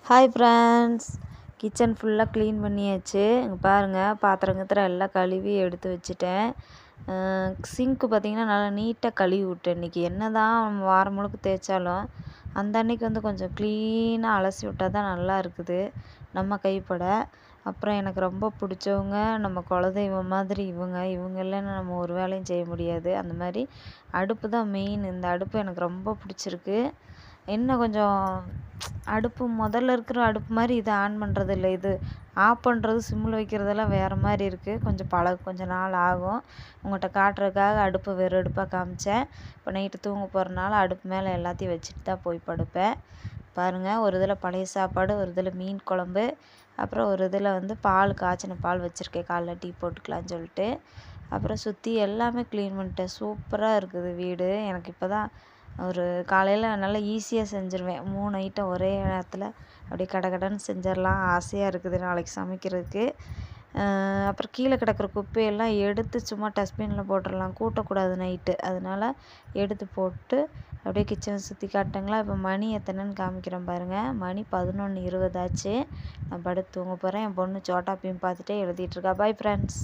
Hi friends, kitchen ஃபுல்லாக clean பண்ணியாச்சு. இங்கே பாருங்கள், பாத்திரம் கத்திரம் எல்லாம் கழுவி எடுத்து வச்சுட்டேன். சிங்க்கு பார்த்திங்கன்னா நல்லா நீட்டாக கழுவி விட்டேன். இன்றைக்கி என்ன தான் வாரம் முழுக்க தேய்ச்சாலும் அந்த அன்னைக்கு கொஞ்சம் க்ளீனாக அலசி விட்டால் தான் நல்லா இருக்குது நம்ம கைப்பட. அப்புறம் எனக்கு ரொம்ப பிடிச்சவங்க நம்ம குலதெய்வம் மாதிரி இவங்க இல்லைன்னா நம்ம ஒரு வேலையும் செய்ய முடியாது. அந்த மாதிரி அடுப்பு தான் மெயின். இந்த அடுப்பு எனக்கு ரொம்ப பிடிச்சிருக்கு. என்ன கொஞ்சம் அடுப்பு முதல்ல இருக்கிற அடுப்பு மாதிரி இதை ஆன் பண்ணுறது இல்லை. இது ஆஃப் பண்ணுறது சிம்மில் வைக்கிறதெல்லாம் வேறு மாதிரி இருக்குது. கொஞ்சம் நாள் ஆகும். உங்கள்கிட்ட காட்டுறதுக்காக அடுப்பு வெறும் அடுப்பாக காமிச்சேன். இப்போ நைட்டு தூங்க போகிறனால அடுப்பு மேலே எல்லாத்தையும் வச்சுட்டு தான் போய் படுப்பேன். பாருங்கள், ஒரு இதில் பழைய சாப்பாடு, ஒரு இதில் மீன் குழம்பு, அப்புறம் ஒரு இதில் பால் காய்ச்சின பால் வச்சுருக்கேன், காலைல டீ போட்டுக்கலான்னு சொல்லிட்டு. அப்புறம் சுற்றி எல்லாமே க்ளீன் பண்ணிட்டேன். சூப்பராக இருக்குது வீடு. எனக்கு இப்போ தான் ஒரு காலையில் நல்லா ஈஸியாக செஞ்சுருவேன். 3 ஐட்டம் ஒரே நேரத்தில் அப்படியே கடகடன்னு செஞ்சிடலாம். ஆசையாக இருக்குது நாளைக்கு சமைக்கிறதுக்கு. அப்புறம் கீழே கிடக்கிற குப்பையெல்லாம் எடுத்து சும்மா டஸ்ட்பினில் போட்டுடலாம், கூட்டக்கூடாது நைட்டு. அதனால் எடுத்து போட்டு அப்படியே கிச்சனை சுற்றி காட்டுங்களா. இப்போ மணி எத்தனைன்னு காமிக்கிறேன் பாருங்கள். மணி 11:20 ஆச்சு. நான் படுத்து தூங்க போகிறேன். என் பொண்ணு சோட்டா பீம் பார்த்துட்டே எழுதிட்டுருக்கா. Bye friends.